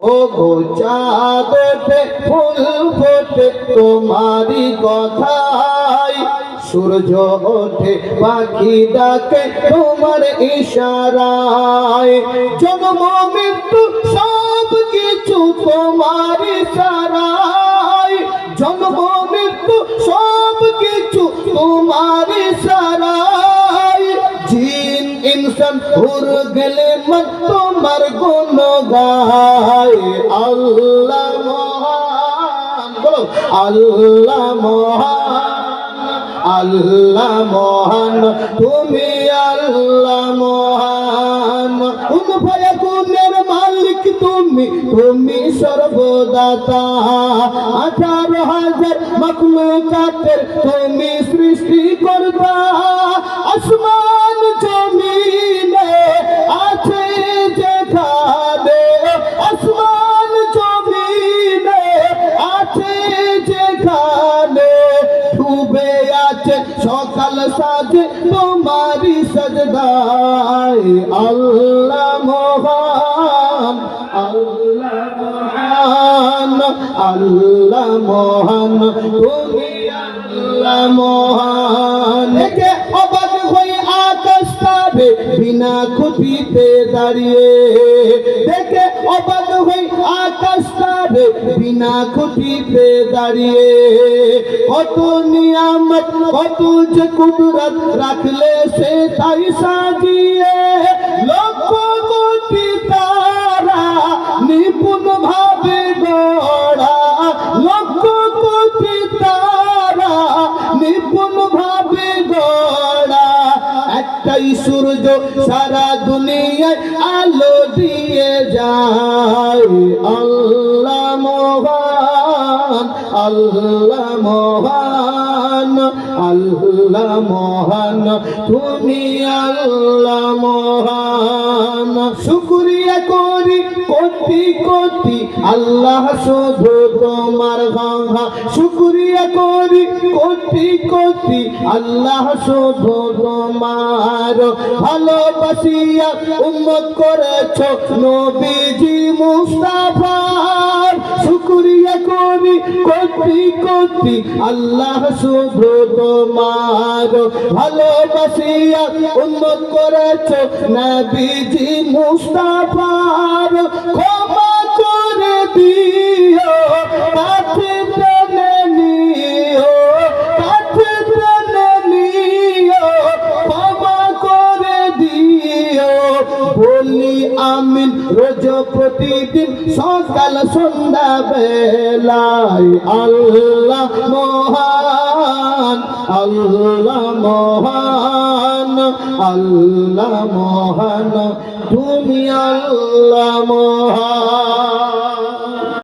ও গো চাঁদ ওঠে ফুল ফোটে তোমারি কথায়, সূর্য ওঠে পাখি ডাকে তোমার ইশারায়, জন্ম মৃত্যু সব কিছু তোমার ইশারায়, জন্ম মৃত্যু সব কিছু তোমার ইশারায়, জিন ইনসান হুর গেলে মন তোমার গুণ গায়। আল্লাহ মহান, বলো আল্লাহ মহান, আল্লাহ মহান, তুমি আল্লাহ মহান। ফায়াকুনের মালিক তুমি, তুমি সর্বদাতা। 18,000 মাখলুকাতের তুমি সৃষ্টিকর্তা। আসমান জমিনে আছে যেখানে, আসমান জমিনে আছে যেখানে, ডুবে আছে সকাল সাজে তোমারি সাজদায়। আল্লাহ মহান, আল্লাহ মহান, আল্লাহ মহান, তুমি আল্লাহ মহান। দেখে অবাক হয়ে আকাশ তারে বিনা খুঁটিতে দাঁড়িয়ে, দেখে অবাক হয়ে আকাশ তারে বিনা খুঁটিতে দাঁড়িয়ে, কত নিয়ামত কত যে কুদরত রাখলে সে তাই সাজিয়ে, লক্ষ কোটি তারা নিপুণ ভাবে গড়া, লক্ষ কোটি তারা নিপুণ ভাবে গড়া, একটাই সূর্য সারা দুনিয়ায় আলো দিয়ে যায়। আল্লাহ মহান, আল্লাহ মহান, আল্লাহ মহান, তুমি আল্লাহ মহান। শুকরিয়া করি কোটি কোটি আল্লাহ শুধু তোমার গঙ্গা, শুকরিয়া করি কোটি কোটি আল্লাহ শুধু তোমার। ভালোবাসিয়া উম্মত করেছ নবীজি মুস্তাফার, শুকরিয়া করি কোটি কোটি আল্লাহ শুধু তোমার। ভালোবাসিয়া উম্মত করেছ নবীজি মুস্তাফার, ক্ষমা করে দিও কাছে টেনে নিও, কাছে টেনে নিও, ক্ষমা করে দিও। বলি আমিন রোজ প্রতিদিন সকাল সন্ধ্যা বেলায়। আল্লাহ মহান, আল্লাহ মহান, আল্লাহ মহান, তুমি আল্লাহ মহান।